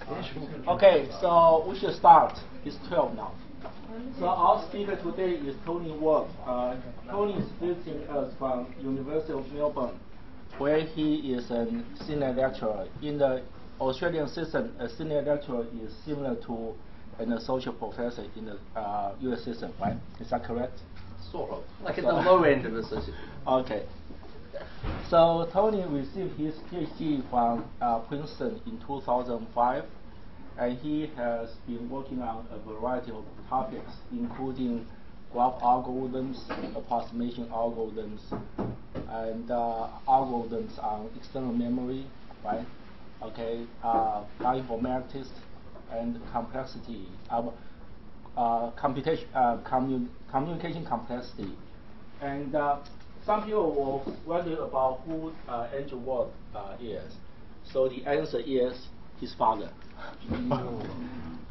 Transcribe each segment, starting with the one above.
Okay, so we should start. It's 12 now. So our speaker today is Tony Wirth. Tony is visiting us from University of Melbourne, where he is a senior lecturer. In the Australian system, a senior lecturer is similar to an associate professor in the US system, right? Is that correct? Sort of. Like at the low end of associate. Okay. So Tony received his PhD from Princeton in 2005, and he has been working on a variety of topics, including graph algorithms, approximation algorithms, and algorithms on external memory, right? Okay, bioinformatics and complexity, communication complexity, and some people will wonder about who Andrew Wirth is. So the answer is his father.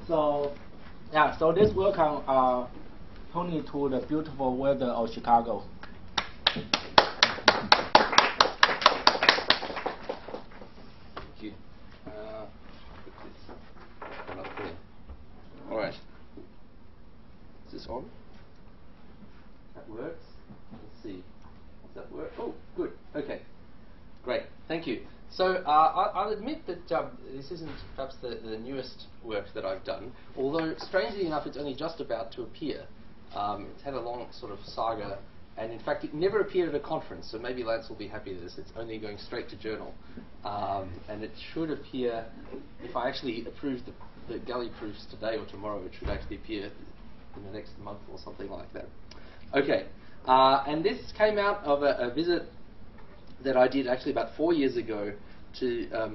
So, yeah. So let's welcome Tony to the beautiful weather of Chicago. Thank you. All right. Is this on? That works. Let's see. Does that work? Oh, good. Okay. Great. Thank you. So I'll admit that this isn't perhaps the newest work that I've done, although strangely enough it's only just about to appear. It's had a long sort of saga, and in fact it never appeared at a conference, so maybe Lance will be happy with this. It's only going straight to journal. And it should appear, if I actually approve the galley proofs today or tomorrow, it should actually appear in the next month or something like that. Okay, and this came out of a visit that I did actually about 4 years ago to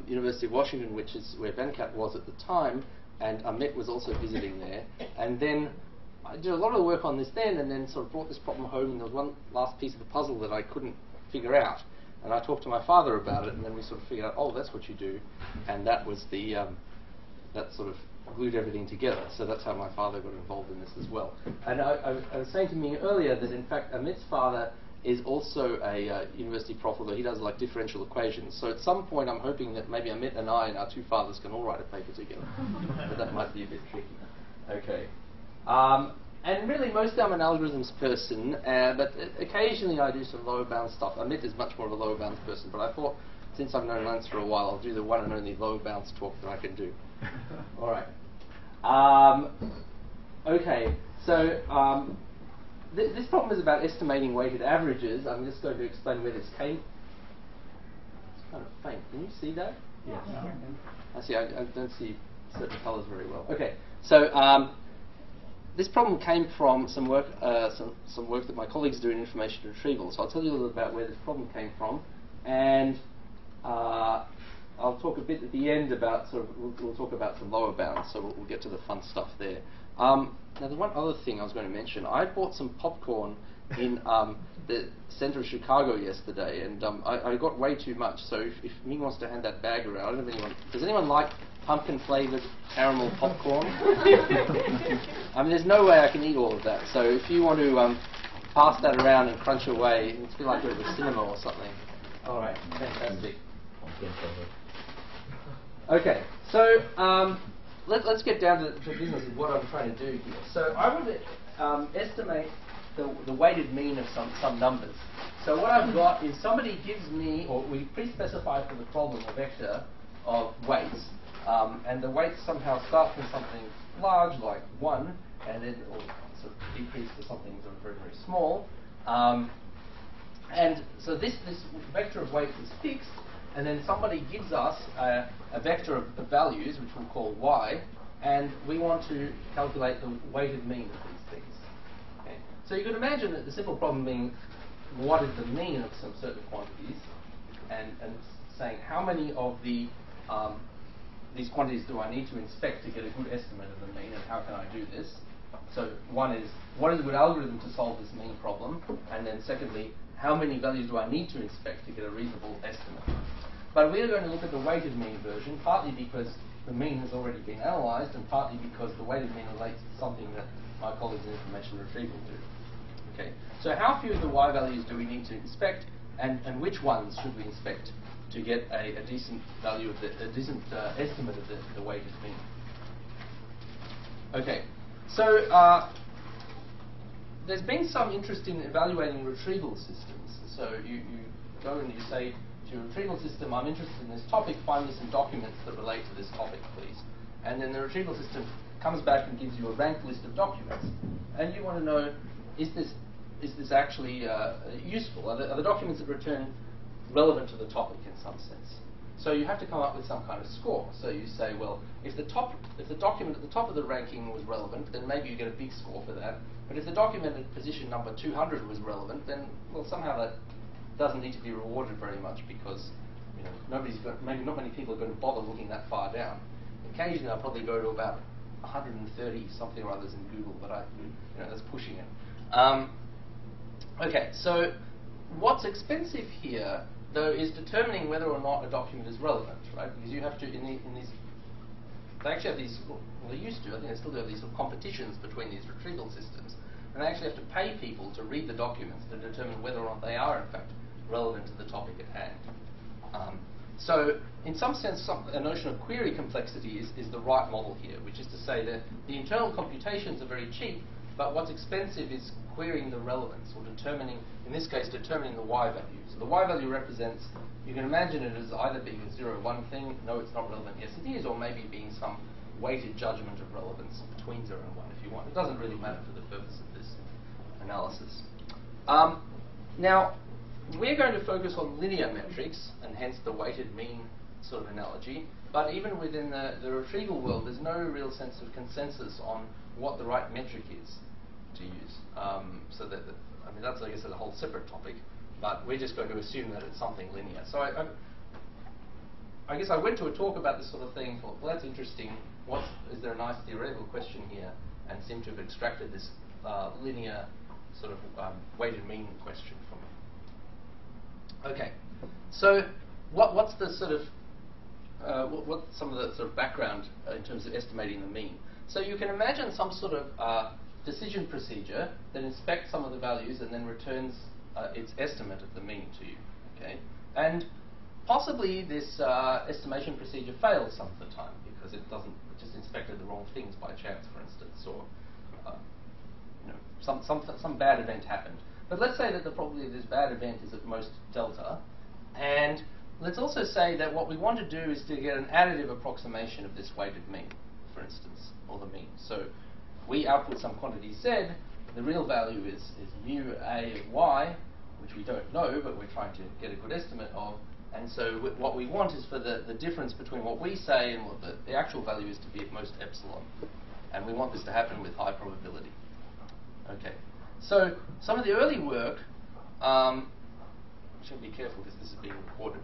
University of Washington, which is where Venkat was at the time, and Amit was also visiting there. And then I did a lot of the work on this then, and then sort of brought this problem home, and there was one last piece of the puzzle that I couldn't figure out. And I talked to my father about it, and then we sort of figured out, oh, that's what you do. And that was the, that sort of glued everything together. So that's how my father got involved in this as well. And I was saying to me earlier that in fact Amit's father is also a university prof, although he does like differential equations. So at some point I'm hoping that maybe Amit and I and our two fathers can all write a paper together. But that might be a bit tricky. Okay. And really mostly I'm an algorithms person, but occasionally I do some lower bound stuff. Amit is much more of a lower bounds person, but I thought since I've known Lance for a while, I'll do the one and only lower bounds talk that I can do. All right. Okay, so this problem is about estimating weighted averages. I'm just going to explain where this came. It's kind of faint. Can you see that? Yes. I see. I don't see certain colours very well. Okay, so this problem came from some work that my colleagues do in information retrieval. So I'll tell you a little about where this problem came from, and I'll talk a bit at the end about we'll talk about some lower bounds. So we'll get to the fun stuff there. Now, the one other thing I was going to mention, I bought some popcorn in the centre of Chicago yesterday, and I got way too much. So if Ming wants to hand that bag around, I don't know if anyone, does anyone like pumpkin-flavoured caramel popcorn? I mean, there's no way I can eat all of that. So if you want to pass that around and crunch away, it's feel like we're at the cinema or something. All right, fantastic. Okay, so let's get down to the business of what I'm trying to do here. So I want to estimate the weighted mean of some numbers. So what I've got is somebody gives me, or we pre-specify for the problem, a vector of weights. And the weights somehow start from something large, like 1, and then or sort of decrease to something sort of very, very small. And so this vector of weights is fixed, and then somebody gives us a vector of values, which we'll call y, and we want to calculate the weighted mean of these things. Okay. So you can imagine that the simple problem being what is the mean of some certain quantities, and saying how many of these quantities do I need to inspect to get a good estimate of the mean, and how can I do this? So one is, what is a good algorithm to solve this mean problem? And then secondly, how many values do I need to inspect to get a reasonable estimate? But we're going to look at the weighted mean version, partly because the mean has already been analysed, and partly because the weighted mean relates to something that my colleagues in information retrieval do. Okay. So how few of the y values do we need to inspect, and which ones should we inspect to get a decent value of a decent estimate of the weighted mean. Okay, so there's been some interest in evaluating retrieval systems. So you go and you say to your retrieval system, I'm interested in this topic, find me some documents that relate to this topic, please. And then the retrieval system comes back and gives you a ranked list of documents. And you want to know, is this actually useful? Are the documents that return relevant to the topic in some sense? So you have to come up with some kind of score. So you say, well, if the document at the top of the ranking was relevant, then maybe you get a big score for that. But if the document at position number 200 was relevant, then, well, somehow that doesn't need to be rewarded very much because, you know, maybe not many people are going to bother looking that far down. Occasionally I'll probably go to about 130 something or others in Google, but that's pushing it. Okay, so what's expensive here, though, is determining whether or not a document is relevant, right? Because you have to, in these, they actually have these, well, they used to, I think they still do have these sort of competitions between these retrieval systems, and they actually have to pay people to read the documents to determine whether or not they are, in fact, relevant to the topic at hand. So, in some sense, a notion of query complexity is the right model here, which is to say that the internal computations are very cheap, but what's expensive is querying the relevance, or determining, in this case, determining the y value. So the y value represents, you can imagine it as either being a 0 or 1 thing, no, it's not relevant, yes it is, or maybe being some weighted judgment of relevance between 0 and 1 if you want. It doesn't really matter for the purpose of this analysis. Now, we're going to focus on linear metrics, and hence the weighted mean sort of analogy, but even within the retrieval world, there's no real sense of consensus on what the right metric is to use. So that, I mean, that's, I guess, a whole separate topic, but we're just going to assume that it's something linear. So I guess I went to a talk about this sort of thing, thought, well, that's interesting. Is there a nice theoretical question here? And seem to have extracted this linear sort of weighted mean question from it. Okay, so what's the sort of what's some of the sort of background in terms of estimating the mean? So you can imagine some sort of decision procedure that inspects some of the values and then returns its estimate of the mean to you. Okay, and possibly this estimation procedure fails some of the time because it just inspected the wrong things by chance, for instance, or some bad event happened. But let's say that the probability of this bad event is at most delta, and let's also say that what we want to do is to get an additive approximation of this weighted mean, for instance, or the mean. So we output some quantity z, the real value is mu a of y, which we don't know, but we're trying to get a good estimate of, and so what we want is for the difference between what we say and what the actual value is to be at most epsilon, and we want this to happen with high probability. Okay, so some of the early work, I should be careful because this is being recorded.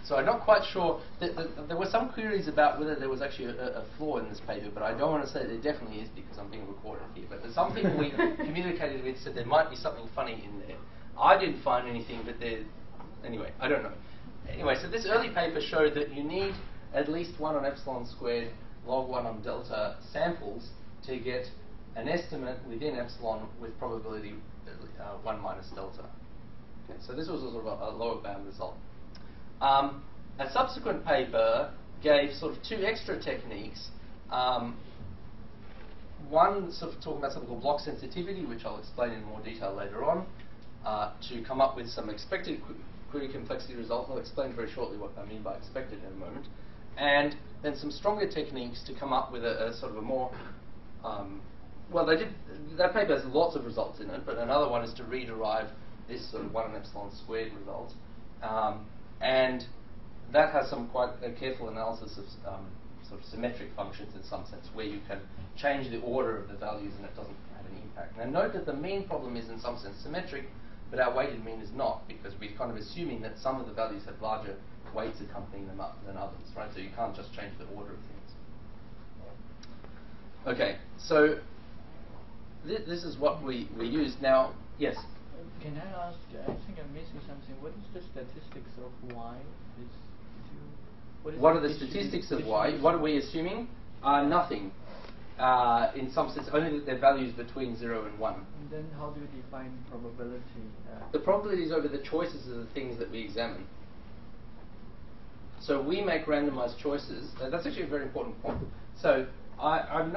So I'm not quite sure. There were some queries about whether there was actually a flaw in this paper, but I don't want to say there definitely is because I'm being recorded here. But there's some people we communicated with said there might be something funny in there. I didn't find anything, but anyway, I don't know. Anyway, so this early paper showed that you need at least 1 on epsilon squared log 1 on delta samples to get an estimate within epsilon with probability 1 minus delta. Okay, so this was a sort of a lower bound result. A subsequent paper gave sort of 2 extra techniques. One sort of talking about something called block sensitivity, which I'll explain in more detail later on, to come up with some expected query complexity results. I'll explain very shortly what I mean by expected in a moment. And then some stronger techniques to come up with a sort of a more well, that paper has lots of results in it, but another one is to rederive this sort of 1 on epsilon squared result. And that has some quite careful analysis of sort of symmetric functions in some sense, where you can change the order of the values and it doesn't have any impact. Now note that the mean problem is in some sense symmetric, but our weighted mean is not, because we're kind of assuming that some of the values have larger weights accompanying them up than others, right? So you can't just change the order of things. Okay, so this is what we use now. Yes? Can I ask, I think I'm missing something. What is the statistics of y? What are the statistics of y? What are we assuming? Nothing. In some sense, only that their values between 0 and 1. And then how do you define probability? The probability is over the choices of the things that we examine. So we make randomized choices. That's actually a very important point. So I'm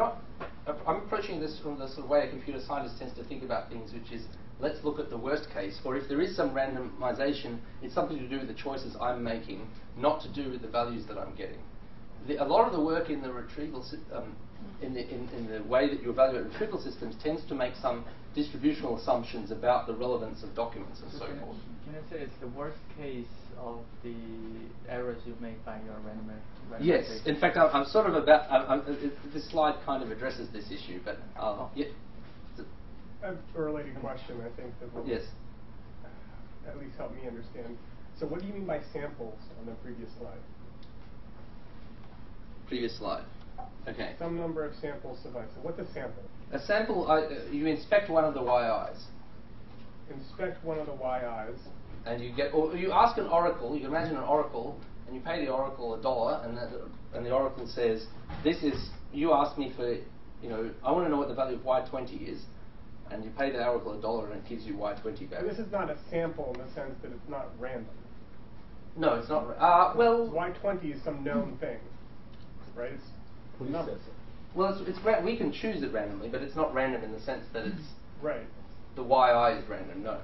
approaching this from the sort of way a computer scientist tends to think about things, which is, let's look at the worst case, or if there is some randomization, it's something to do with the choices I'm making, not to do with the values that I'm getting. A lot of the work in the retrieval in the way that you evaluate retrieval systems tends to make some distributional assumptions about the relevance of documents and so forth. Can I say it's the worst case of the errors you make by your randomization? Yes, in fact, I'm sort of about. This slide kind of addresses this issue, but yeah. I have a related question. I think that will Yes. at least help me understand. So, what do you mean by samples on the previous slide? Previous slide. Okay. Some number of samples suffice. So what's a sample? A sample, you inspect one of the YIs. Inspect one of the YIs. And you get, or you ask an oracle, you can imagine an oracle, and you pay the oracle $1, and the oracle says, this is, you asked me for, I want to know what the value of Y20 is, and you pay the oracle $1 and it gives you Y20 back. And this is not a sample in the sense that it's not random. No, it's not. Well, Y20 is some known thing, right? It's numbers. Well, we can choose it randomly, but it's not random in the sense that it's right. The YI is random. No.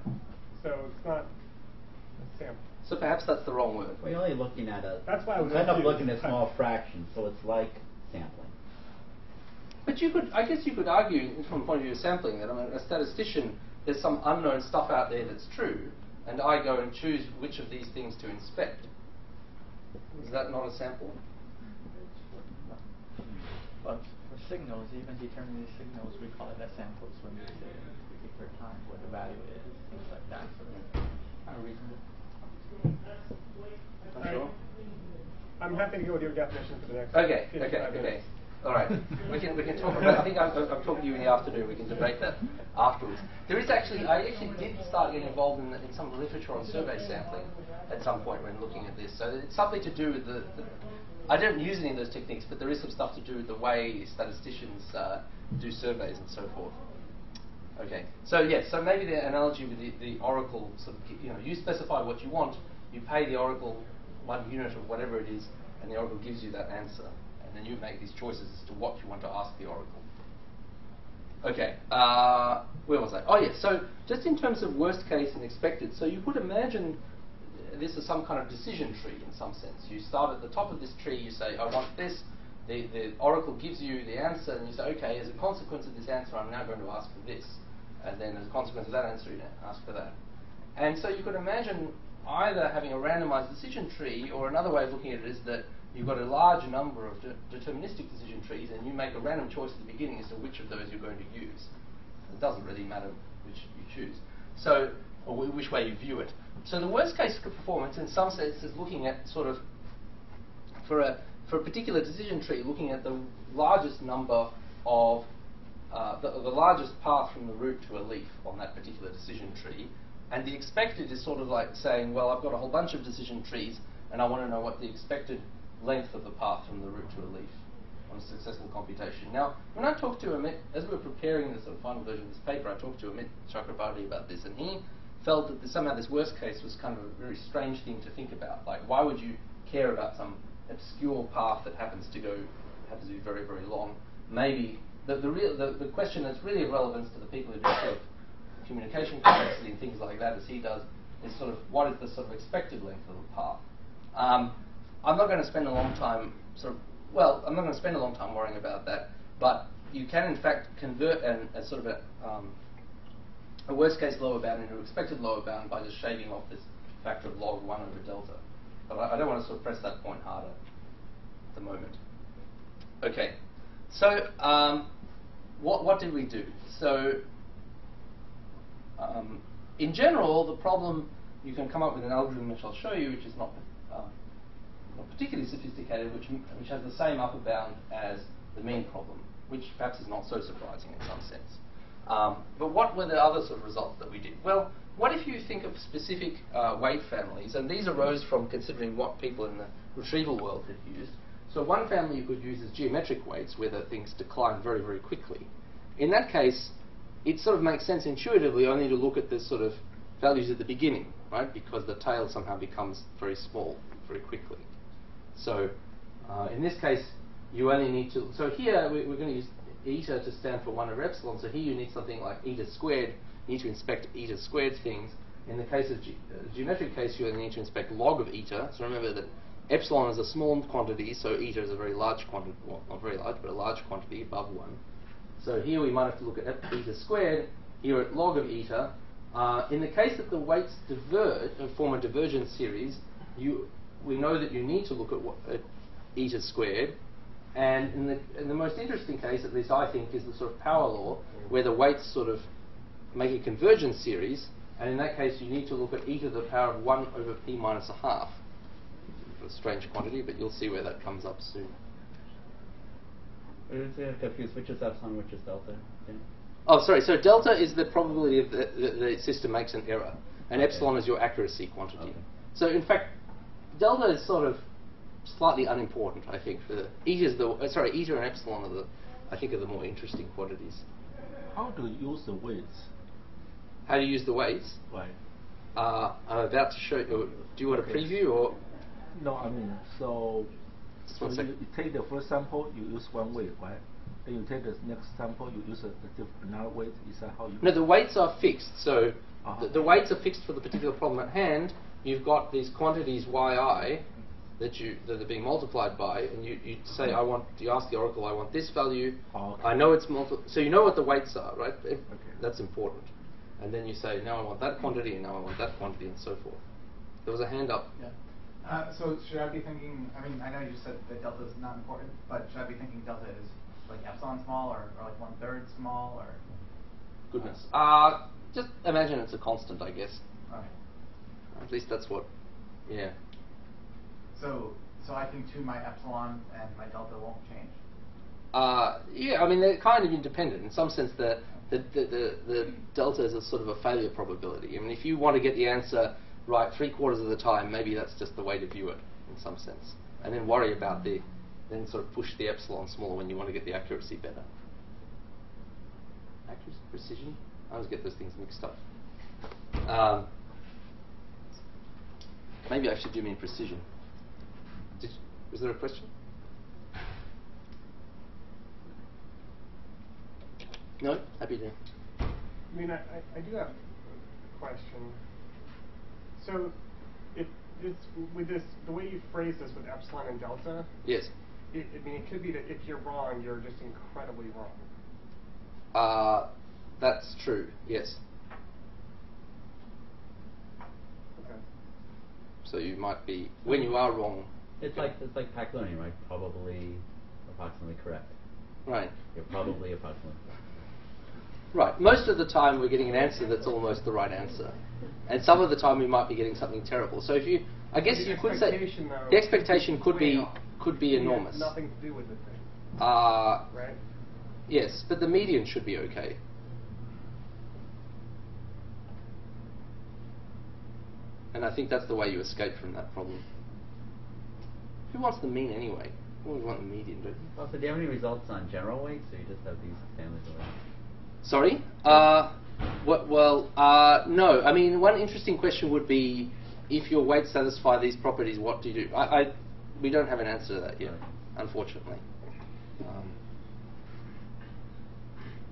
So it's not a sample. So perhaps that's the wrong word. Well, you're only looking at That's why I was kind of confused. looking at small fractions, so it's like sampling. But I guess you could argue from the point of view of sampling that, a statistician, there's some unknown stuff out there that's true, and I go and choose which of these things to inspect. Is that not a sample? But for signals, even determining signals, we call it as samples when we say a particular time what the value is, things like that. So unreasonable. Sure. I'm happy to go with your definition for the next. Okay. 55 minutes. All right. we can talk about. I think I'm talking to you in the afternoon. We can debate that afterwards. I actually did start getting involved in some literature on survey sampling at some point when looking at this. So it's something to do with the I don't use any of those techniques, but there is some stuff to do with the way statisticians do surveys and so forth. Okay, so yes, so maybe the analogy with the oracle, sort of, you specify what you want, you pay the oracle 1 unit or whatever it is, and the oracle gives you that answer, and then you make these choices as to what you want to ask the oracle. Okay, where was I? Oh yes, so just in terms of worst case and expected, so you could imagine this is some kind of decision tree in some sense. You start at the top of this tree, you say, I want this, the oracle gives you the answer, and you say, okay, as a consequence of this answer, I'm now going to ask for this. And then as a consequence of that answer, you ask for that. And so you could imagine either having a randomized decision tree, or another way of looking at it is that you've got a large number of deterministic decision trees, and you make a random choice at the beginning as to which of those you're going to use. It doesn't really matter which you choose. So, or which way you view it. So the worst case performance, in some sense, is looking at sort of, for a particular decision tree, looking at the largest number of, the largest path from the root to a leaf on that particular decision tree. And the expected is sort of like saying, well, I've got a whole bunch of decision trees, and I want to know what the expected length of the path from the root to a leaf on a successful computation. Now, when I talked to Amit, as we were preparing the sort of final version of this paper, I talked to Amit Chakrabarty about this, and he felt that somehow this worst case was kind of a very strange thing to think about. Like, why would you care about some obscure path that happens to be very, very long? Maybe the question that's really of relevance to the people who do sort of communication complexity and things like that, as he does, is sort of what is the sort of expected length of the path. I'm not going to spend a long time I'm not going to spend a long time worrying about that, but you can in fact convert a sort of a worst case lower bound into an expected lower bound by just shaving off this factor of log 1 over delta. But I don't want to sort of press that point harder at the moment. Okay, so what did we do? So in general, the problem, you can come up with an algorithm which I'll show you, which is not particularly sophisticated, which has the same upper bound as the mean problem, which perhaps is not so surprising in some sense. But what were the other sort of results that we did? Well, what if you think of specific weight families, and these arose from considering what people in the retrieval world had used. So one family you could use is geometric weights, where the things decline very, very quickly. In that case, it sort of makes sense intuitively only to look at the sort of values at the beginning, right? Because the tail somehow becomes very small very quickly. So in this case, you only need to, so here we're going to use eta to stand for 1 over epsilon, so here you need something like eta squared. You need to inspect eta squared things. In the case of geometric case, you only need to inspect log of eta. So remember that epsilon is a small quantity, so eta is a very large quantity, well, not very large, but a large quantity above 1. So here we might have to look at eta squared, here at log of eta. In the case that the weights diverge and form a divergent series, we know that you need to look at eta squared. And in the most interesting case, at least I think, is the sort of power law, where the weights sort of make a convergent series, and in that case you need to look at e to the power of 1 over p minus a half. It's a strange quantity, but you'll see where that comes up soon. I'm confused. Which is epsilon, which is delta? Yeah. Oh, sorry. So delta is the probability of the system makes an error, and epsilon is your accuracy quantity. Okay. So in fact, delta is sort of slightly unimportant, I think. For the eta is the eta and epsilon are the more interesting quantities. How do you use the weights? How do you use the weights? Right. I'm about to show you. Do you want a preview or? No, I mean, so you take the first sample, you use one weight, right? Then you take the next sample, you use another weight. Is that how you? No, the weights are fixed. So the weights are fixed for the particular problem at hand. You've got these quantities yi that are being multiplied by, and you say you ask the oracle, I want this value. Oh, okay. I know it's so you know what the weights are, right? Okay. That's important. And then you say, now I want that quantity, and now I want that quantity, and so forth. There was a hand up. Yeah. So should I be thinking, I mean, I know you said that delta is not important, but should I be thinking delta is like epsilon small, or like 1/3 small, or? Goodness. Just imagine it's a constant, I guess. Okay. At least that's what, yeah. So I can tune my epsilon and my delta won't change? Yeah, I mean, they're kind of independent. In some sense, the delta is a sort of a failure probability. I mean, if you want to get the answer right 3/4 of the time, maybe that's just the way to view it, in some sense. And then worry about then sort of push the epsilon smaller when you want to get the accuracy better. Accuracy, precision? I always get those things mixed up. Maybe I should do mean precision. Was there a question? No? Happy to. I mean, I do have a question. So, if it's with this, the way you phrase this with epsilon and delta. Yes. I mean, it could be that if you're wrong, you're just incredibly wrong. That's true. Yes. Okay. So you might be, when you are wrong. It's like pack learning, right? Probably approximately correct. Right. You're probably approximately correct. Right. Most of the time we're getting an answer that's almost the right answer. And some of the time we might be getting something terrible. So if you, I guess you could say, the expectation could be enormous. Nothing to do with the thing. Right? Yes, but the median should be okay. And I think that's the way you escape from that problem. Who wants the mean anyway? You always want the median, don't you? Also, do you have any results on general weights, or you just have these families of weights? Sorry? No. I mean, one interesting question would be, if your weights satisfy these properties, what do you do? We don't have an answer to that yet, unfortunately.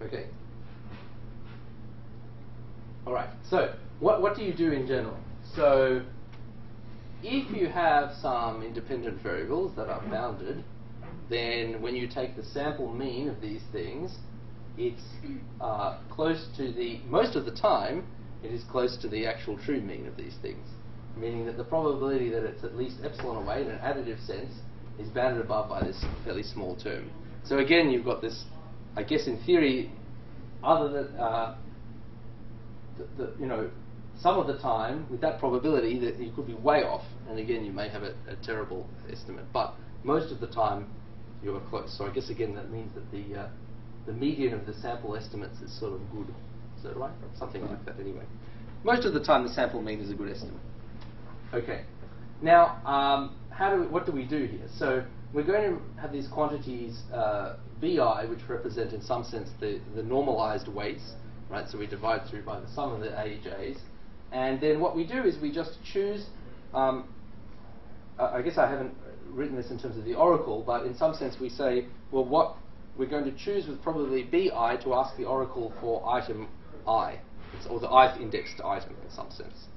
Okay. All right. So, what do you do in general? So, if you have some independent variables that are bounded, then when you take the sample mean of these things, it's close to most of the time, it is close to the actual true mean of these things. Meaning that the probability that it's at least epsilon away in an additive sense is bounded above by this fairly small term. So again, you've got this, I guess in theory, other than, some of the time, with that probability, that you could be way off, and again, you may have a terrible estimate. But most of the time, you're close. So I guess again, that means that the median of the sample estimates is sort of good. Is that right? Something like that, anyway. Most of the time, the sample mean is a good estimate. Okay. Now, what do we do here? So we're going to have these quantities bi, which represent, in some sense, the normalized weights, right? So we divide through by the sum of the aj's. And then what we do is we just choose, I guess I haven't written this in terms of the oracle, but in some sense we say, well, what we're going to choose with probability bi to ask the oracle for item I, or the ith indexed item in some sense.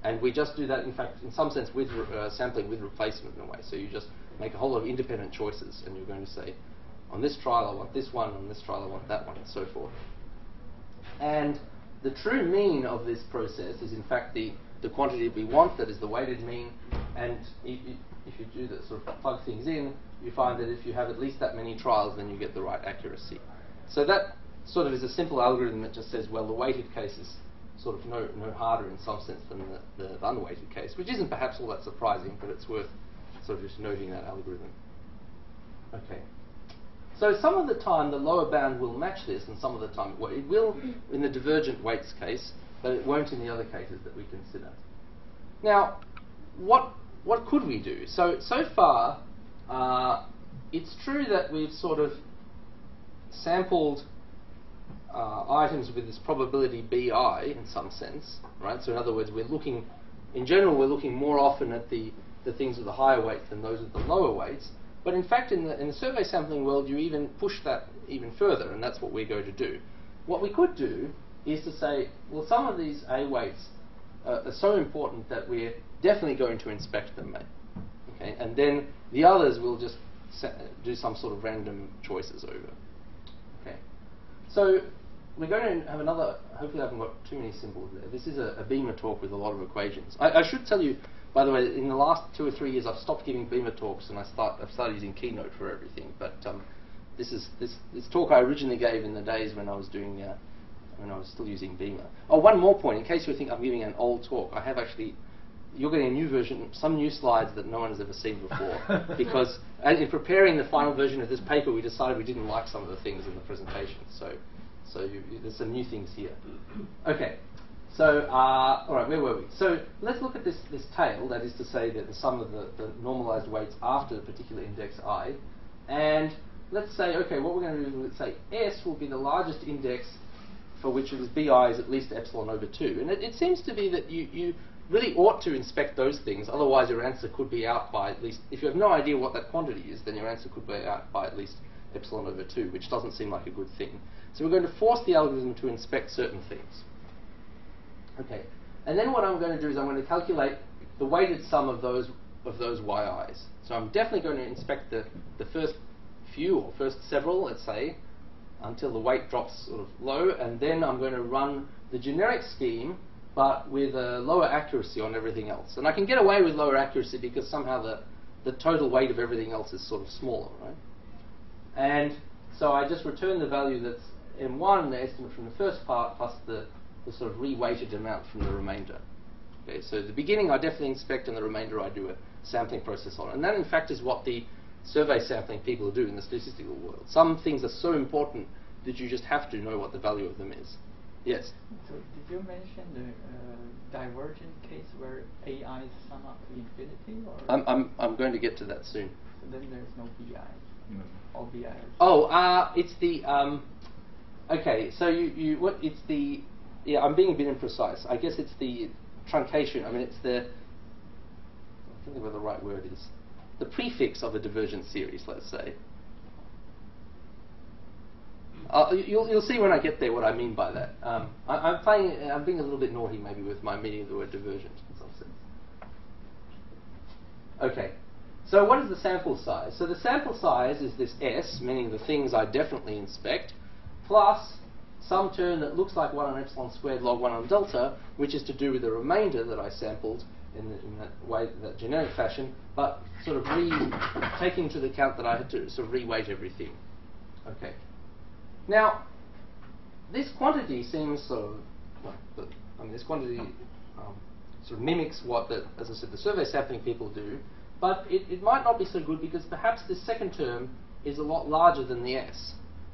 And we just do that, in fact, in some sense, with sampling with replacement in a way. So you just make a whole lot of independent choices, and you're going to say, on this trial I want this one, on this trial I want that one, and so forth. And the true mean of this process is, in fact, the quantity we want, that is the weighted mean. And if you do that, sort of plug things in, you find that if you have at least that many trials, then you get the right accuracy. So that sort of is a simple algorithm that just says, well, the weighted case is sort of no harder in some sense than the unweighted case, which isn't perhaps all that surprising, but it's worth sort of just noting that algorithm. Okay. So some of the time the lower bound will match this, and some of the time it will in the divergent weights case, but it won't in the other cases that we consider. Now, what could we do? So far, it's true that we've sort of sampled items with this probability bi in some sense, right? So in other words, in general, we're looking more often at the things with the higher weights than those with the lower weights. But in fact, in the survey sampling world, you even push that even further, and that's what we're going to do. What we could do is to say, well, some of these A weights are so important that we're definitely going to inspect them, okay? And then the others will just do some sort of random choices over. Okay. So we're going to have another, hopefully I haven't got too many symbols there. This is a Beamer talk with a lot of equations. I should tell you, by the way, in the last 2 or 3 years I've stopped giving Beamer talks and I've started using Keynote for everything. But this talk I originally gave in the days when I was doing when I was still using Beamer. Oh, one more point, in case you think I'm giving an old talk, I have actually, you're getting a new version, some new slides that no one has ever seen before. Because in preparing the final version of this paper, we decided we didn't like some of the things in the presentation. So there's some new things here. Okay. So, all right, where were we? So let's look at this tail, that is to say that the sum of the normalized weights after the particular index I. And let's say, okay, what we're going to do is let's say S will be the largest index for which this BI is at least epsilon over 2. And it seems to be that you really ought to inspect those things, otherwise your answer could be out by at least, if you have no idea what that quantity is, then your answer could be out by at least epsilon over 2, which doesn't seem like a good thing. So we're going to force the algorithm to inspect certain things. Okay, and then what I'm going to do is I'm going to calculate the weighted sum of those yi's. So I'm definitely going to inspect the first few, or first several, let's say, until the weight drops sort of low, and then I'm going to run the generic scheme, but with a lower accuracy on everything else. And I can get away with lower accuracy because somehow the total weight of everything else is sort of smaller, right? And so I just return the value that's M1, the estimate from the first part, plus the sort of reweighted amount from the remainder. Okay, so the beginning I definitely inspect, and the remainder I do a sampling process on. And that, in fact, is what the survey sampling people do in the statistical world. Some things are so important that you just have to know what the value of them is. Yes? So did you mention the divergent case where AI is sum up to infinity? Or I'm going to get to that soon. So then there's no BI. All BI. Oh, it's the okay. So it's the, yeah, I'm being a bit imprecise. I guess it's the truncation. I mean, it's the, I think of what the right word is. The prefix of a divergent series, let's say. You'll see when I get there what I mean by that. I'm being a little bit naughty maybe with my meaning of the word divergent in some sense. Okay, so what is the sample size? So the sample size is this S, meaning the things I definitely inspect, plus some term that looks like 1 on epsilon squared log 1 on delta, which is to do with the remainder that I sampled in that way, that generic fashion, but sort of taking into account that I had to sort of reweight everything. Okay. Now, this quantity seems sort of, this quantity sort of mimics what, as I said, the survey sampling people do, but it might not be so good because perhaps this second term is a lot larger than the S,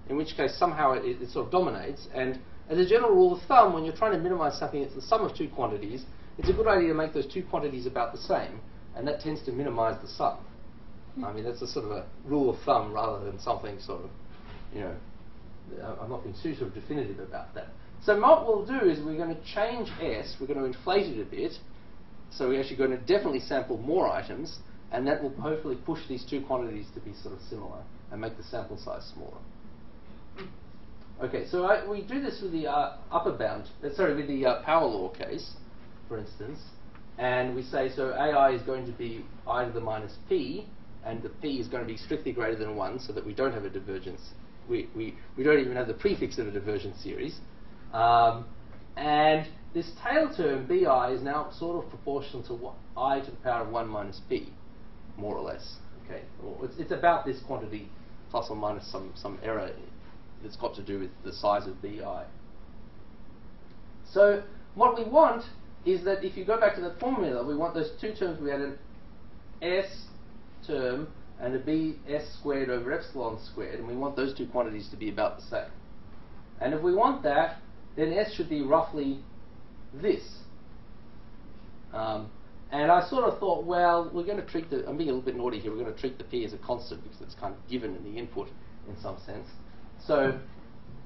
in which case somehow it sort of dominates. And as a general rule of thumb, when you're trying to minimize something that's the sum of two quantities, it's a good idea to make those two quantities about the same, and that tends to minimize the sum. I mean, that's a sort of a rule of thumb rather than something sort of, you know, I'm not being too sort of definitive about that. So what we'll do is we're going to change S, we're going to inflate it a bit, so we're actually going to definitely sample more items, and that will hopefully push these two quantities to be sort of similar and make the sample size smaller. Okay, so we do this with the upper bound, with the power law case, for instance, and we say, so AI is going to be I to the minus p, and the p is going to be strictly greater than 1, so that we don't have a divergence. We don't even have the prefix of a divergence series. And this tail term, bi, is now sort of proportional to I to the power of 1 minus p, more or less. Okay, well, it's about this quantity plus or minus some error that's got to do with the size of bi. So what we want is that if you go back to the formula, we want those two terms. We had an s term and a bs squared over epsilon squared, and we want those two quantities to be about the same. And if we want that, then s should be roughly this. And I sort of thought, well, we're going to treat I'm being a little bit naughty here, we're going to treat the p as a constant because it's kind of given in the input in some sense. So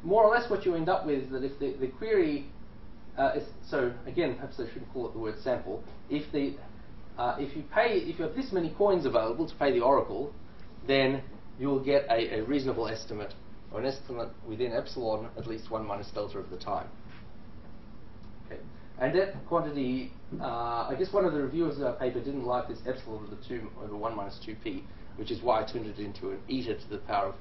more or less what you end up with is that if the query, so again, perhaps I shouldn't call it the word sample, if you have this many coins available to pay the oracle, then you'll get a reasonable estimate, or an estimate within epsilon at least 1 minus delta of the time. Okay. And that quantity, I guess one of the reviewers of our paper didn't like this epsilon to the 2 over 1 minus 2p, which is why I turned it into an eta to the power of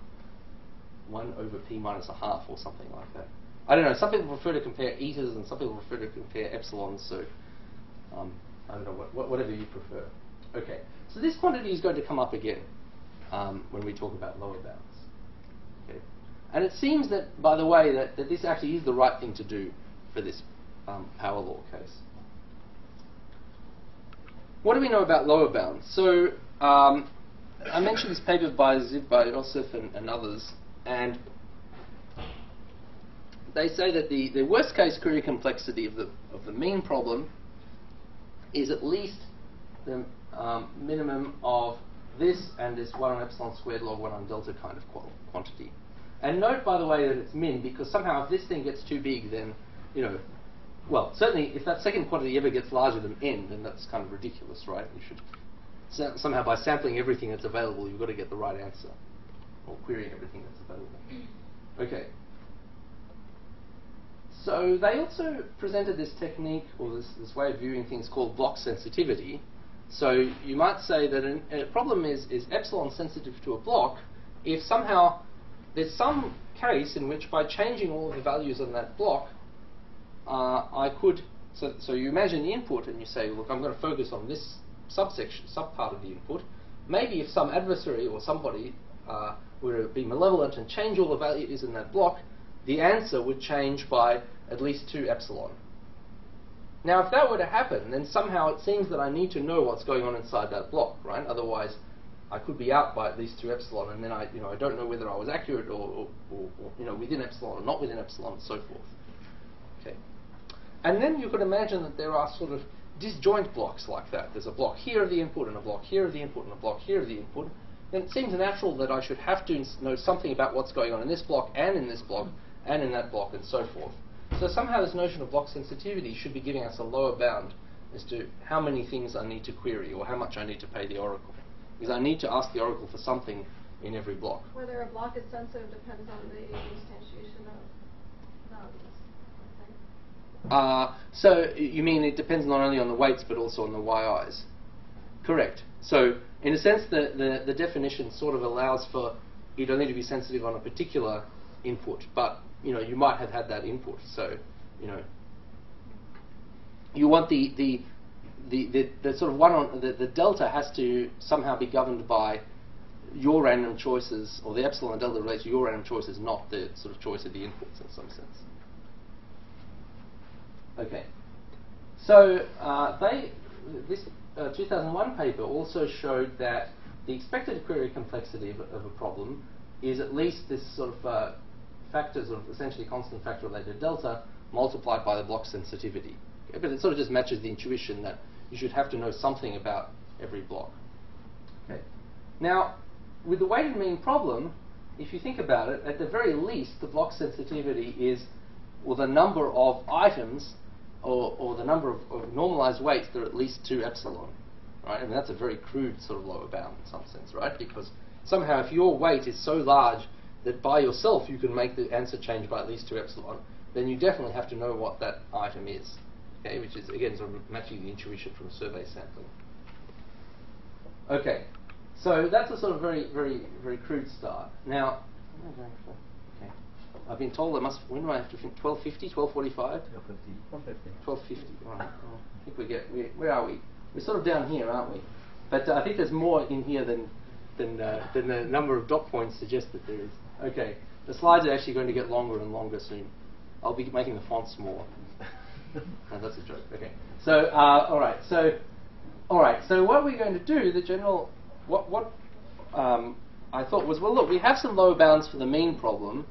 1 over p minus a half or something like that. I don't know, some people prefer to compare etas and some people prefer to compare epsilons, so I don't know, whatever you prefer. Okay, so this quantity is going to come up again when we talk about lower bounds. Okay. And it seems that, by the way, that this actually is the right thing to do for this power law case. What do we know about lower bounds? So I mentioned this paper by Yosef and others, and they say that the worst case query complexity of the mean problem is at least the minimum of this and this 1 on epsilon squared log 1 on delta kind of quantity. And note, by the way, that it's min, because somehow if this thing gets too big, then, you know, well, certainly if that second quantity ever gets larger than n, then that's kind of ridiculous, right? You should somehow, by sampling everything that's available, you've got to get the right answer, or querying everything that's available. Okay. So they also presented this technique, or this way of viewing things called block sensitivity. So you might say that a problem is epsilon sensitive to a block if somehow there's some case in which by changing all of the values on that block, I could, so you imagine the input and you say, look, I'm going to focus on this subpart of the input. Maybe if some adversary or somebody were to be malevolent and change all the values in that block, the answer would change by at least 2 epsilon. Now, if that were to happen, then somehow it seems that I need to know what's going on inside that block, right? Otherwise, I could be out by at least 2 epsilon, and then I don't know whether I was accurate or within epsilon or not within epsilon, and so forth. Okay. And then you could imagine that there are sort of disjoint blocks like that. There's a block here of the input, and a block here of the input, and a block here of the input. Then it seems natural that I should have to know something about what's going on in this block, and in this block, and in that block, and so forth. So somehow this notion of block sensitivity should be giving us a lower bound as to how many things I need to query, or how much I need to pay the oracle. Because I need to ask the oracle for something in every block. Whether a block is sensitive depends on the instantiation of values, I think. So you mean it depends not only on the weights but also on the yi's? Correct. So in a sense, the definition sort of allows for you don't need to be sensitive on a particular input, but you might have had that input. So you want the sort of one on the delta has to somehow be governed by your random choices, or the epsilon and delta relates to your random choices, not the sort of choice of the inputs in some sense. Okay. So this 2001 paper also showed that the expected query complexity of a problem is at least this sort of factors of essentially constant factor related to delta multiplied by the block sensitivity. Okay, but it sort of just matches the intuition that you should have to know something about every block. Okay. Now, with the weighted mean problem, if you think about it, at the very least, the block sensitivity is, well, the number of items or the number of normalized weights that are at least 2 epsilon. right? I mean, that's a very crude sort of lower bound in some sense, right? Because somehow if your weight is so large that by yourself you can make the answer change by at least 2 epsilon, then you definitely have to know what that item is, okay? Which is, again, sort of matching the intuition from survey sampling. Okay, so that's a sort of very, very, very crude start. Now, what am I going for? Okay. I've been told I must, when do I have to think? 12:50, 12:45? 12:50, right. I think where are we? We're sort of down here, aren't we? But I think there's more in here than the number of dot points suggest that there is. Okay, the slides are actually going to get longer and longer soon. I'll be making the font smaller. No, that's a joke. Okay. So, all right. So what we're going to do, the general, what I thought was, well, look, we have some lower bounds for the mean problem.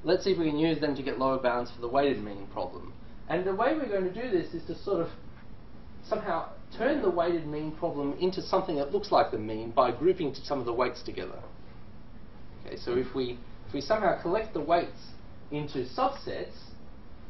Let's see if we can use them to get lower bounds for the weighted mean problem. And the way we're going to do this is to sort of somehow turn the weighted mean problem into something that looks like the mean by grouping some of the weights together. Okay, so if we somehow collect the weights into subsets,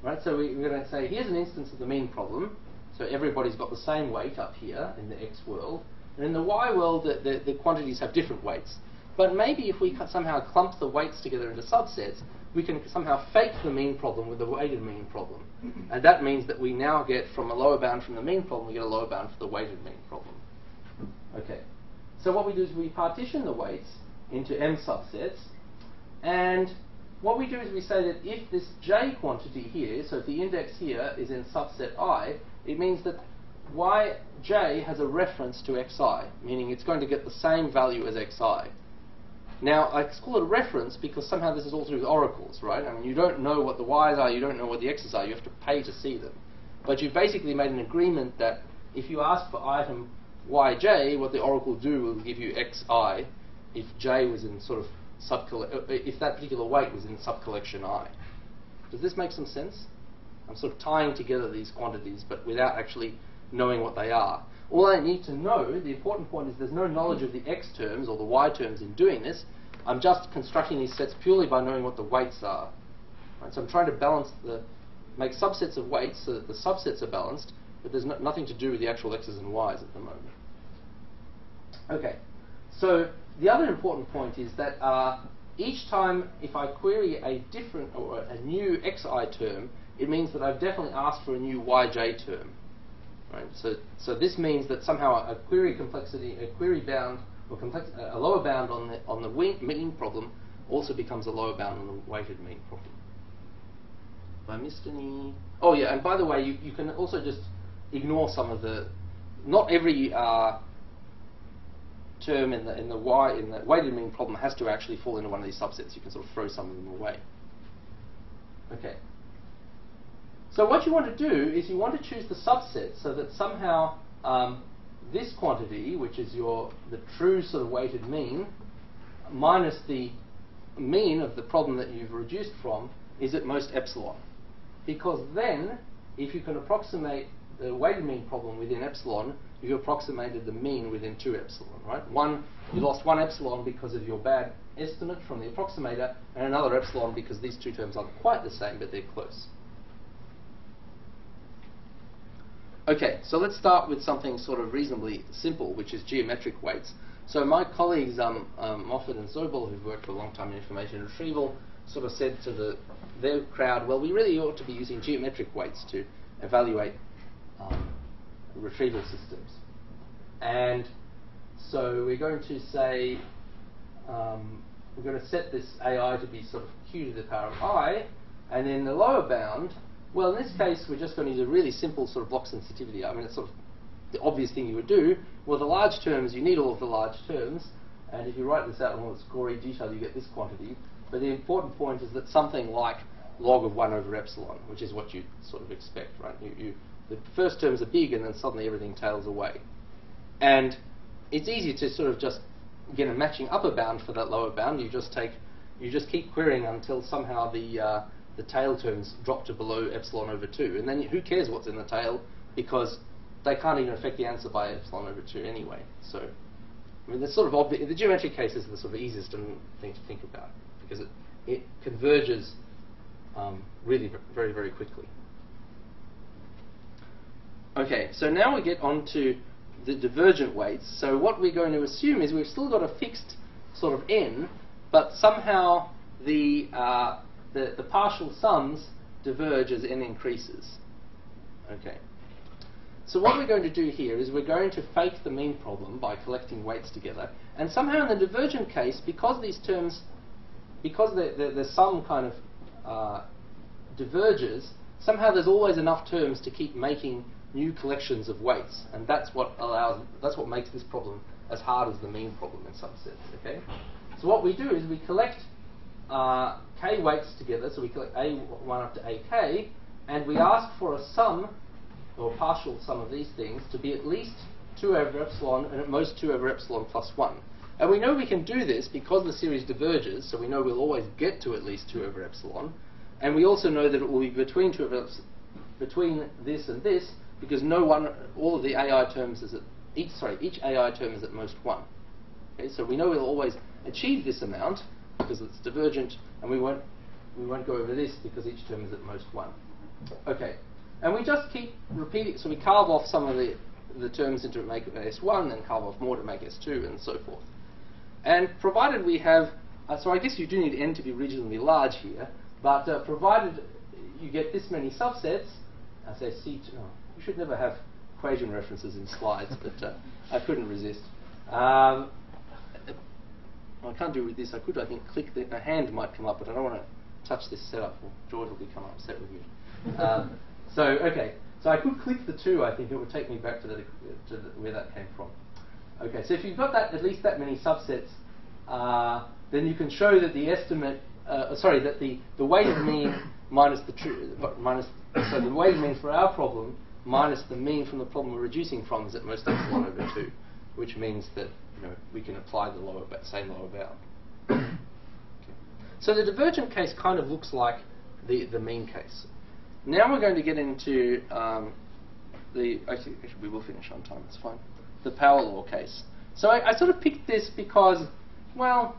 right? So we're going to say here's an instance of the mean problem. So everybody's got the same weight up here in the x world, and in the y world the quantities have different weights. But maybe if we somehow clump the weights together into subsets, we can somehow fake the mean problem with the weighted mean problem. And that means that we now get from a lower bound from the mean problem, we get a lower bound for the weighted mean problem. Okay. So what we do is we partition the weights into m subsets, and what we do is we say that if this j quantity here, so if the index here is in subset I, it means that yj has a reference to xi, meaning it's going to get the same value as xi. Now, I call it a reference because somehow this is all to do with oracles, right? I mean, you don't know what the y's are, you don't know what the x's are, you have to pay to see them. But you've basically made an agreement that if you ask for item yj, what the oracle do will give you xi if j was in sort of if that particular weight was in subcollection I. Does this make some sense? I'm sort of tying together these quantities, but without actually knowing what they are. All I need to know, the important point is there's no knowledge of the x terms or the y terms in doing this. I'm just constructing these sets purely by knowing what the weights are. Right, so I'm trying to make subsets of weights so that the subsets are balanced, but there's nothing to do with the actual x's and y's at the moment. Okay, so the other important point is that each time if I query a different or a new xi term, it means that I've definitely asked for a new yj term. Right? So this means that somehow a query complexity, a query bound, or a lower bound on the mean problem also becomes a lower bound on the weighted mean problem. Have I missed any? Oh yeah, and by the way, you can also just ignore some of the. Not every term in the weighted mean problem has to actually fall into one of these subsets. You can sort of throw some of them away. Okay. So what you want to do is you want to choose the subset so that somehow this quantity, which is the true sort of weighted mean, minus the mean of the problem that you've reduced from, is at most epsilon. Because then, if you can approximate the weighted mean problem within epsilon, you've approximated the mean within 2 epsilon, right? You lost 1 epsilon because of your bad estimate from the approximator, and another epsilon because these two terms aren't quite the same, but they're close. Okay, so let's start with something sort of reasonably simple, which is geometric weights. So my colleagues Moffat and Zobel, who've worked for a long time in information retrieval, sort of said to their crowd, well, we really ought to be using geometric weights to evaluate retrieval systems. And so we're going to say, we're going to set this AI to be sort of q to the power of I, and then the lower bound, well, in this case, we're just going to use a really simple sort of block sensitivity. I mean, it's sort of the obvious thing you would do. Well, the large terms, you need all of the large terms, and if you write this out in all its gory detail, you get this quantity. But the important point is that something like log of 1 over epsilon, which is what you sort of expect, right? The first terms are big, and then suddenly everything tails away. And it's easy to sort of just get a matching upper bound for that lower bound. You just keep querying until somehow the tail terms drop to below epsilon over 2. And then who cares what's in the tail, because they can't even affect the answer by epsilon over 2 anyway. So, I mean, the sort of the geometric case is the sort of easiest thing to think about, because it converges really very, very quickly. Okay, so now we get on to the divergent weights. So what we're going to assume is we've still got a fixed sort of n, but somehow the partial sums diverge as n increases. Okay. So what we're going to do here is we're going to fake the mean problem by collecting weights together, and somehow in the divergent case, because these terms, because the sum kind of diverges, somehow there's always enough terms to keep making new collections of weights, and that's what makes this problem as hard as the mean problem in some sense. Okay. So what we do is we collect k weights together, so we collect a1 up to ak, and we ask for a sum, or a partial sum of these things, to be at least 2 over epsilon, and at most 2 over epsilon plus 1. And we know we can do this because the series diverges, so we know we'll always get to at least 2 over epsilon, and we also know that it will be between between this and this, because all of the AI terms is each AI term is at most 1. Okay, so we know we'll always achieve this amount because it's divergent, and we won't go over this because each term is at most 1. Okay, and we just keep repeating. So we carve off some of the terms into make S1, and carve off more to make S2, and so forth. And provided we have, so I guess you do need n to be reasonably large here, but provided you get this many subsets, I say C2. Oh, you should never have equation references in slides, but I couldn't resist. I can't do it with this. I could, I think, click a hand might come up, but I don't want to touch this setup, or George will become upset with me. So okay, so I could click the 2. I think it would take me back to where that came from. Okay, so if you've got that at least that many subsets, then you can show that the estimate, that the weighted mean minus the so the weighted mean for our problem minus the mean from the problem we're reducing from is at most epsilon over 2, which means that we can apply the same lower bound. Okay. So the divergent case kind of looks like the mean case. Now we're going to get into actually we will finish on time. It's fine. The power law case. So I sort of picked this because, well,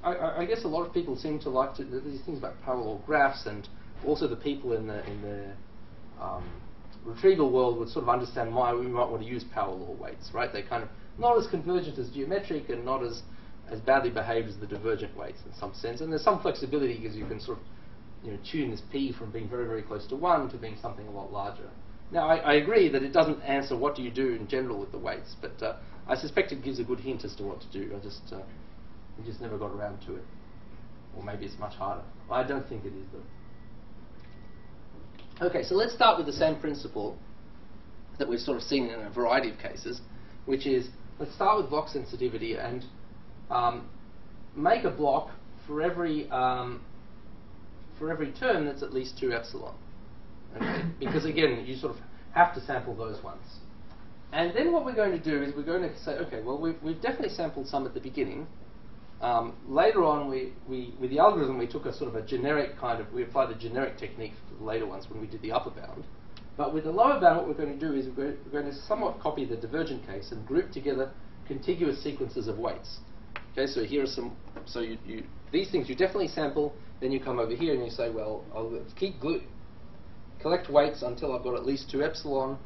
I guess a lot of people seem to like these things about power law graphs, and also the people in the retrieval world would sort of understand why we might want to use power law weights, right? They're kind of not as convergent as geometric, and not as badly behaved as the divergent weights in some sense. And there's some flexibility because you can sort of tune this p from being very, very close to 1 to being something a lot larger. Now, I agree that it doesn't answer what do you do in general with the weights, but I suspect it gives a good hint as to what to do. We just never got around to it. Or maybe it's much harder. I don't think it is, though. Okay, so let's start with the same principle that we've sort of seen in a variety of cases, which is, let's start with block sensitivity and make a block for every term that's at least 2 epsilon. Okay? Because again, you sort of have to sample those ones. And then what we're going to do is we're going to say, okay, well, we've definitely sampled some at the beginning. Later on, with the algorithm, we took a sort of a generic we applied the generic technique for the later ones when we did the upper bound. But with the lower bound, what we're going to do is we're going to somewhat copy the divergent case and group together contiguous sequences of weights. Okay, so here are some. So these things you definitely sample. Then you come over here and you say, well, I'll collect weights until I've got at least 2 epsilon.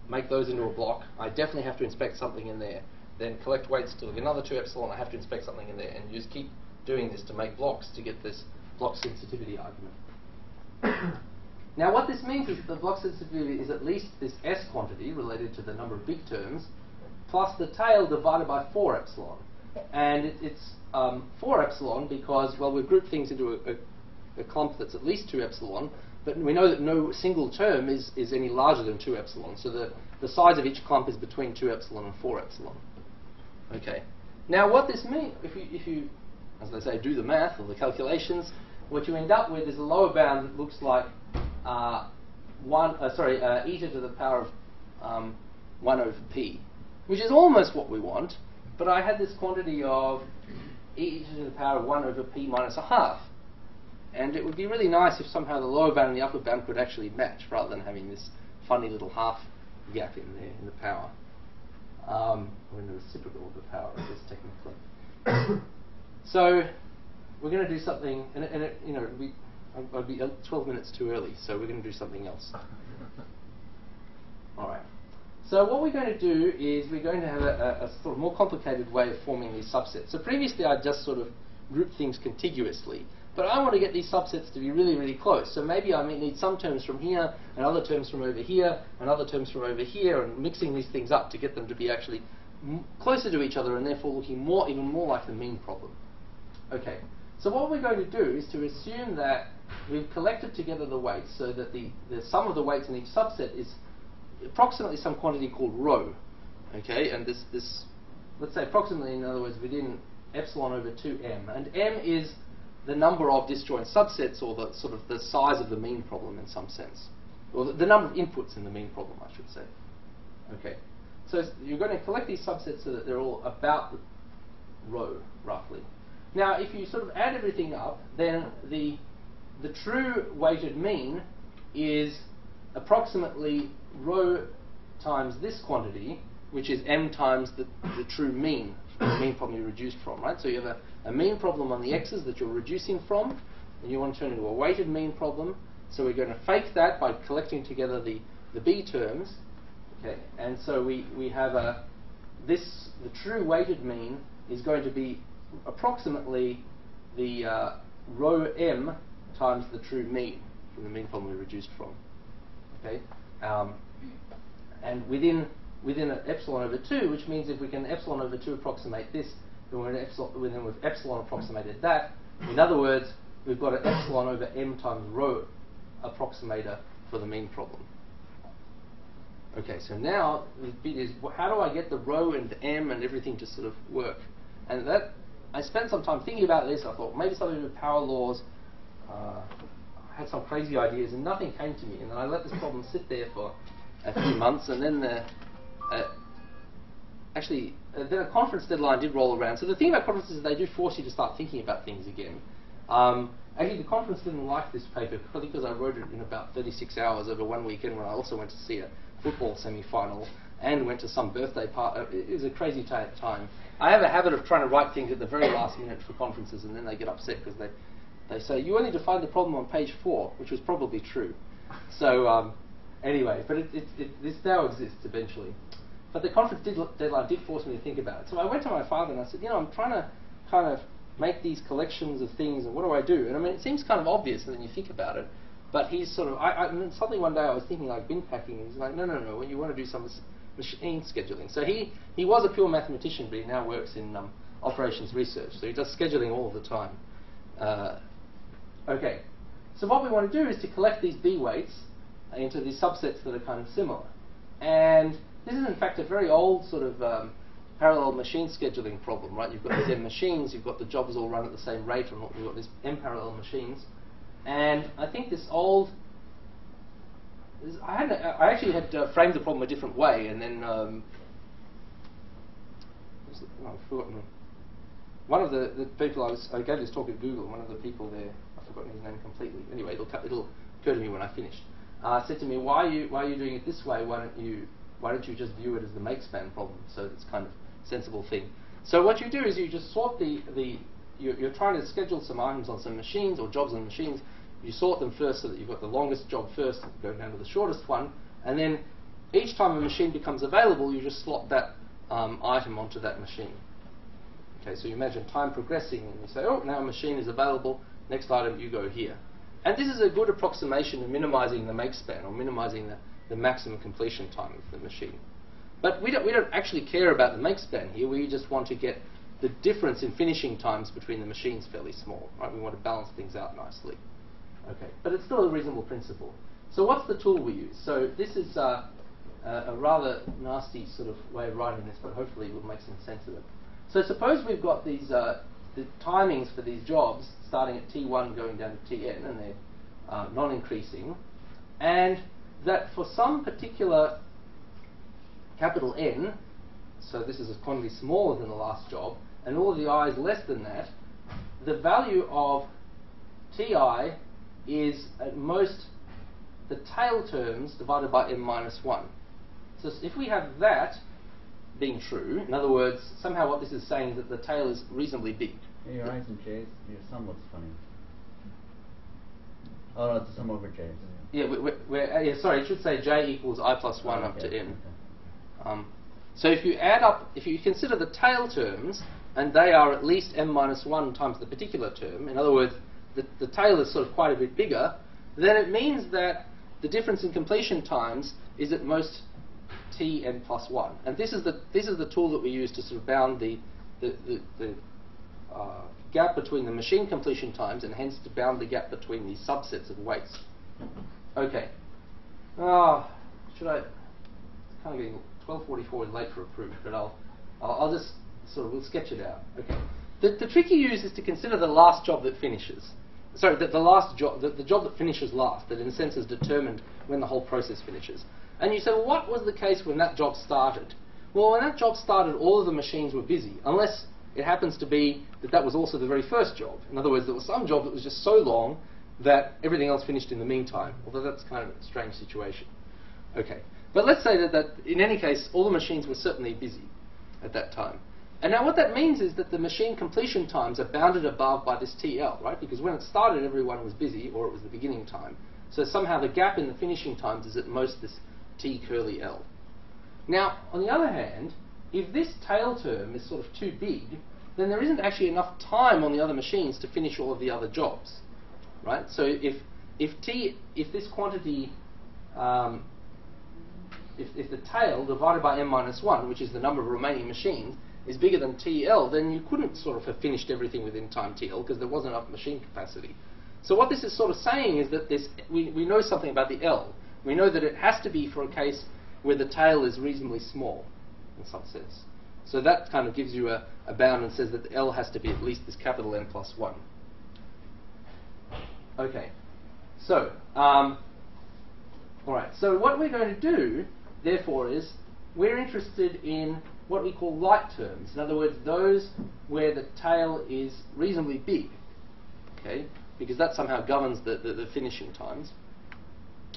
Make those into a block. I definitely have to inspect something in there. Then collect weights till another 2 epsilon. I have to inspect something in there, and you just keep doing this to make blocks to get this block sensitivity argument. Now, what this means is that the block sensitivity is at least this S quantity related to the number of big terms, plus the tail divided by 4 epsilon. And it's 4 epsilon because, well, we've grouped things into a clump that's at least 2 epsilon, but we know that no single term is any larger than 2 epsilon. So the size of each clump is between 2 epsilon and 4 epsilon. Okay. Now, what this means, if you, as they say, do the math or the calculations, what you end up with is a lower bound that looks like eta to the power of 1 over p, which is almost what we want. But I had this quantity of e to the power of 1 over p minus a half. And it would be really nice if somehow the lower bound and the upper bound could actually match, rather than having this funny little half gap in there in the power. Or in the reciprocal of the power, I guess, technically. So we're going to do something, and I'd be 12 minutes too early, so we're going to do something else. All right. So what we're going to do is we're going to have a sort of more complicated way of forming these subsets. So previously I just sort of grouped things contiguously, but I want to get these subsets to be really, really close. So maybe I may need some terms from here, and other terms from over here, and other terms from over here, and mixing these things up to get them to be actually closer to each other, and therefore looking even more like the mean problem. Okay, so what we're going to do is to assume that we've collected together the weights, so that the sum of the weights in each subset is approximately some quantity called rho. Okay, and this let's say approximately, in other words, within epsilon over 2m, and m is the number of disjoint subsets, or the sort of the size of the mean problem in some sense, or the number of inputs in the mean problem, I should say. Okay, so you're going to collect these subsets so that they're all about the rho, roughly. Now, if you sort of add everything up, then the true weighted mean is approximately rho times this quantity, which is m times the true mean, the mean problem you reduced from, right? So you have a mean problem on the x's that you're reducing from, and you want to turn it into a weighted mean problem. So we're going to fake that by collecting together the b terms, okay? And so we have the true weighted mean is going to be approximately the rho m times the true mean from the mean problem we reduced from, okay? And within an epsilon over 2, which means if we can epsilon over 2 approximate this, then we've epsilon approximated that. In other words, we've got an epsilon over m times rho approximator for the mean problem. Okay, so now the bit is, how do I get the rho and m and everything to sort of work? And that, I spent some time thinking about this. I thought maybe something with power laws. I had some crazy ideas, and nothing came to me. And then I let this problem sit there for a few months, and then then a conference deadline did roll around. So the thing about conferences is they do force you to start thinking about things again. Actually, the conference didn't like this paper, probably because I wrote it in about 36 hours over one weekend, when I also went to see a football semi-final and went to some birthday party. It was a crazy time. I have a habit of trying to write things at the very last minute for conferences, and then they get upset because they say, you only defined the problem on page 4, which was probably true. So anyway, but this now exists eventually. But the conference deadline did force me to think about it. So I went to my father and I said, I'm trying to kind of make these collections of things, and what do I do? And I mean, it seems kind of obvious when you think about it, but he's sort of, suddenly one day I was thinking like bin packing, and he's like, no, well, you want to do some machine scheduling. So he was a pure mathematician, but he now works in operations research, so he does scheduling all the time. Okay, so what we want to do is to collect these B weights into these subsets that are kind of similar. And this is in fact a very old sort of parallel machine scheduling problem, right? You've got these M machines, you've got the jobs all run at the same rate, and you've got these M parallel machines. And I think this old, I actually had framed the problem a different way, and then I've forgotten. One of the people I gave this talk at Google, one of the people there, I've forgotten his name completely. Anyway, it'll occur to me when I finish. Said to me, why are you doing it this way? Why don't you just view it as the make-span problem? So it's kind of a sensible thing. So what you do is you just sort you're trying to schedule some items on some machines, or jobs on machines. You sort them first so that you've got the longest job first, and go down to the shortest one, and then each time a machine becomes available, you just slot that item onto that machine. Okay, so you imagine time progressing, and you say, oh, now a machine is available, next item, you go here. And this is a good approximation of minimizing the make-span, or minimizing the maximum completion time of the machine. But we don't actually care about the make-span here. We just want to get the difference in finishing times between the machines fairly small, right? We want to balance things out nicely. Okay, but it's still a reasonable principle. So what's the tool we use? So this is a rather nasty sort of way of writing this, but hopefully we'll make some sense of it. So suppose we've got these the timings for these jobs starting at T1 going down to Tn, and they're non-increasing, and that for some particular capital N, so this is a quantity smaller than the last job, and all of the i's less than that, the value of Ti is at most the tail terms divided by m minus 1. So if we have that being true, in other words, somehow what this is saying is that the tail is reasonably big. Hey, your i's and j's, your sum looks funny. Oh, no, it's sum over j's. Yeah, sorry, it should say j equals I plus 1 up to n. So if you add up, if you consider the tail terms, and they are at least m minus 1 times the particular term, in other words, the tail is sort of quite a bit bigger, then it means that the difference in completion times is at most Tn plus 1. And this is the tool that we use to sort of bound the gap between the machine completion times, and hence to bound the gap between these subsets of weights. Okay. Should I? It's kind of getting 12:44 is late for a proof, but I'll just sort of we'll sketch it out. Okay. The trick you use is to consider the last job that finishes. Sorry, the last job, the job that finishes last, that in a sense is determined when the whole process finishes. And you say, well, what was the case when that job started? Well, when that job started, all of the machines were busy, unless it happens to be that that was also the very first job. In other words, there was some job that was just so long that everything else finished in the meantime, although that's kind of a strange situation. Okay, but let's say that in any case, all the machines were certainly busy at that time. And now what that means is that the machine completion times are bounded above by this TL, right? Because when it started, everyone was busy, or it was the beginning time. So somehow the gap in the finishing times is at most this T curly L. Now, on the other hand, if this tail term is sort of too big, then there isn't actually enough time on the other machines to finish all of the other jobs, right? So if this quantity, if the tail divided by m minus 1, which is the number of remaining machines, is bigger than TL, then you couldn't sort of have finished everything within time TL because there wasn't enough machine capacity. So what this is sort of saying is that we know something about the L. We know that it has to be for a case where the tail is reasonably small, in some sense. So that kind of gives you a bound and says that the L has to be at least this capital N plus 1. Okay, so, alright, so what we're going to do, therefore, is we're interested in what we call light terms. In other words, those where the tail is reasonably big, okay, because that somehow governs the finishing times.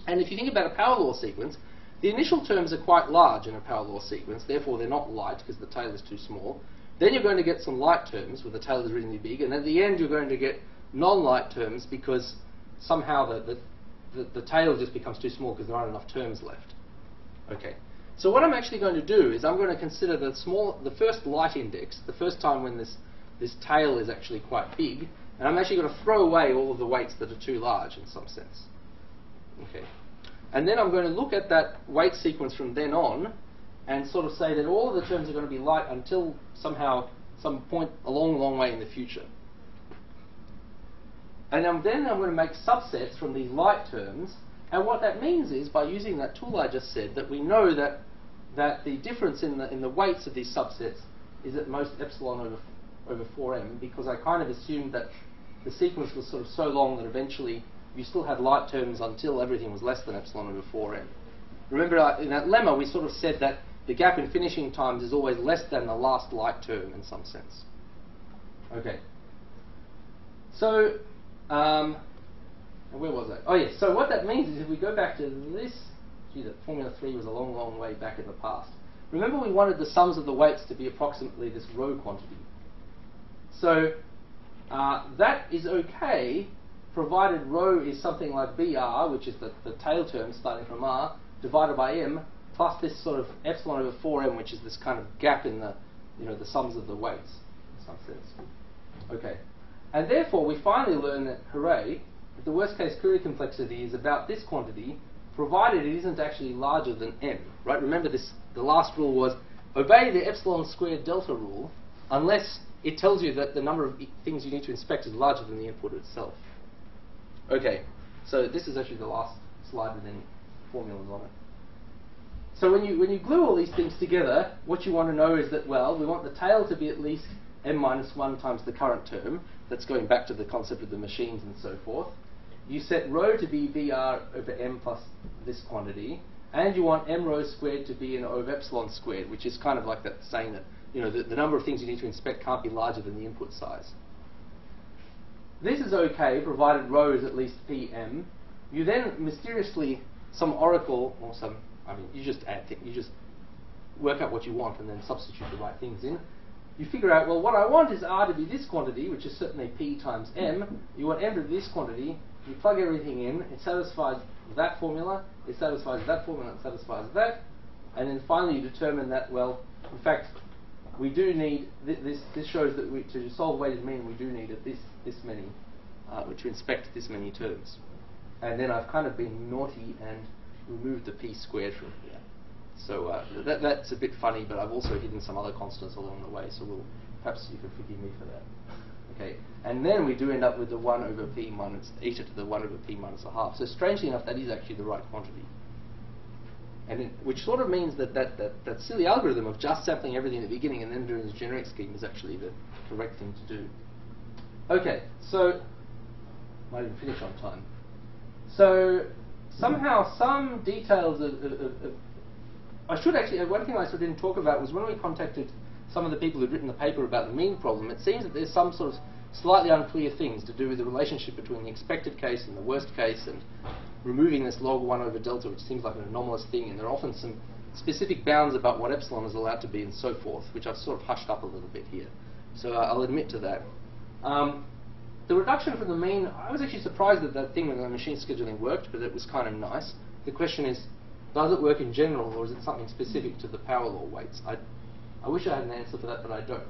And if you think about a power law sequence, the initial terms are quite large in a power law sequence, therefore they're not light because the tail is too small. Then you're going to get some light terms where the tail is reasonably big, and at the end you're going to get non-light terms because somehow the tail just becomes too small because there aren't enough terms left. Okay. So what I'm actually going to do is I'm going to consider the first light index, the first time when this tail is actually quite big, and I'm actually going to throw away all of the weights that are too large in some sense. Okay. And then I'm going to look at that weight sequence from then on and sort of say that all of the terms are going to be light until somehow some point a long way in the future. And then I'm going to make subsets from these light terms, and what that means is, by using that tool I just said, that we know that the difference in the weights of these subsets is at most epsilon over 4m, because I kind of assumed that the sequence was sort of so long that eventually you still had light terms until everything was less than epsilon over 4m. Remember, in that lemma we sort of said that the gap in finishing times is always less than the last light term in some sense. Okay. So, where was I? Oh yes, so what that means is if we go back to this, gee, that formula 3 was a long way back in the past. Remember we wanted the sums of the weights to be approximately this rho quantity. So that is okay, provided rho is something like BR, which is the tail term starting from R, divided by M, plus this sort of epsilon over 4M, which is this kind of gap in the sums of the weights, in some sense. Okay. And therefore, we finally learn that, hooray, that the worst case Curie complexity is about this quantity, provided it isn't actually larger than M, right? Remember this, the last rule was, obey the epsilon squared delta rule, unless it tells you that the number of things you need to inspect is larger than the input itself. Okay, so this is actually the last slide with any formulas on it. So when you glue all these things together, what you want to know is that, well, we want the tail to be at least m minus 1 times the current term. That's going back to the concept of the machines and so forth. You set rho to be BR over M plus this quantity, and you want M rho squared to be an over epsilon squared, which is kind of like that saying that the number of things you need to inspect can't be larger than the input size. This is okay, provided rho is at least PM. You then mysteriously, some oracle, or you just add things, you just work out what you want and then substitute the right things in. You figure out, well, what I want is R to be this quantity, which is certainly P times M. You want M to be this quantity. You plug everything in. It satisfies that formula. It satisfies that formula. It satisfies that. And then finally you determine that, well, in fact, we do need, this shows that to solve weighted mean, we do need this many, to inspect this many terms. And then I've kind of been naughty and removed the p squared from here. So that's a bit funny, but I've also hidden some other constants along the way, so perhaps you can forgive me for that. Okay, and then we do end up with the 1 over p minus eta to the 1 over p minus a half. So strangely enough, that is actually the right quantity. And which sort of means that silly algorithm of just sampling everything at the beginning and then doing this generic scheme is actually the correct thing to do. Okay, so might even finish on time. So somehow some details of I should actually, one thing I sort of didn't talk about was when we contacted some of the people who'd written the paper about the mean problem, it seems that there's some sort of slightly unclear things to do with the relationship between the expected case and the worst case, and removing this log 1 over delta, which seems like an anomalous thing, and there are often some specific bounds about what epsilon is allowed to be and so forth, which I've sort of hushed up a little bit here. So I'll admit to that. The reduction from the mean, I was actually surprised that that thing with the machine scheduling worked, but it was kind of nice. The question is, does it work in general, or is it something specific to the power law weights? I wish I had an answer for that, but I don't.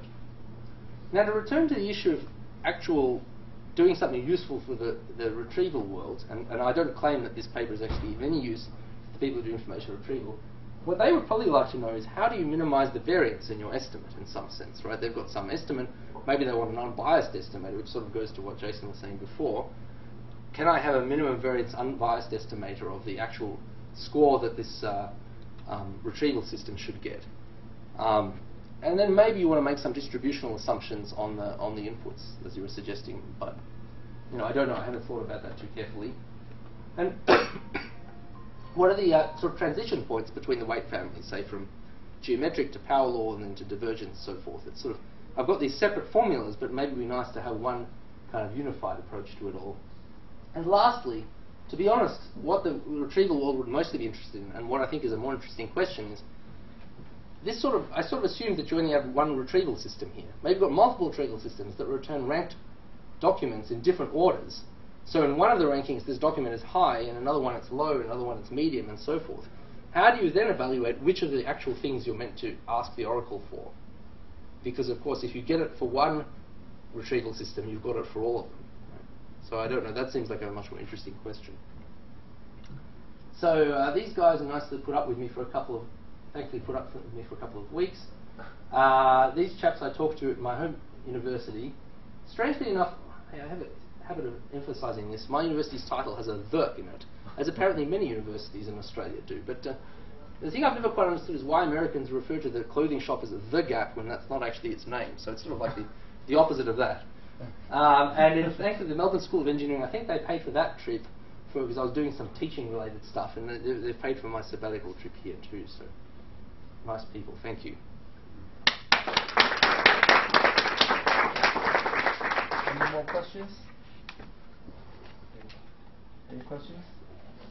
Now, to return to the issue of actual doing something useful for the retrieval world, and I don't claim that this paper is actually of any use to people who do information retrieval, what they would probably like to know is how do you minimize the variance in your estimate in some sense, right? They've got some estimate, maybe they want an unbiased estimate, which sort of goes to what Jason was saying before. Can I have a minimum variance unbiased estimator of the actual score that this retrieval system should get? And then maybe you want to make some distributional assumptions on the inputs, as you were suggesting, but I don't know. I haven't thought about that too carefully. And what are the sort of transition points between the weight families, say from geometric to power law and then to divergence and so forth? It's sort of, I've got these separate formulas, but maybe it'd be nice to have one kind of unified approach to it all. And lastly, to be honest, what the retrieval world would mostly be interested in, and what I think is a more interesting question, is this sort of, I sort of assumed that you only have one retrieval system here. Maybe you've got multiple retrieval systems that return ranked documents in different orders. So in one of the rankings, this document is high, and another one it's low, and another one it's medium, and so forth. How do you then evaluate which of the actual things you're meant to ask the oracle for? Because, of course, if you get it for one retrieval system, you've got it for all of them. Right? So I don't know. That seems like a much more interesting question. So these guys are nicely put up with me for a couple of, thankfully put up with me for a couple of weeks. These chaps I talked to at my home university, strangely enough, I have a habit of emphasizing this, my university's title has a the in it, as apparently many universities in Australia do. But the thing I've never quite understood is why Americans refer to the clothing shop as The Gap when that's not actually its name. So it's sort of like the opposite of that. And thankfully the Melbourne School of Engineering, I think they paid for that trip because I was doing some teaching related stuff, and they paid for my sabbatical trip here too. So nice people, thank you. Any more questions? Any questions?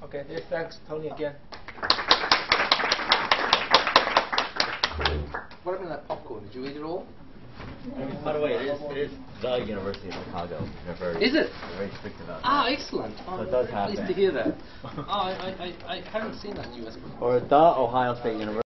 Okay, yes, thanks, Tony, again. What happened to that popcorn? Did you eat it all? By the way, it is the University of Chicago. They're very, is it? They're very strict about that. Ah, excellent. So it does I'm happen. pleased to hear that. I haven't seen that in the US before. Or the Ohio State University.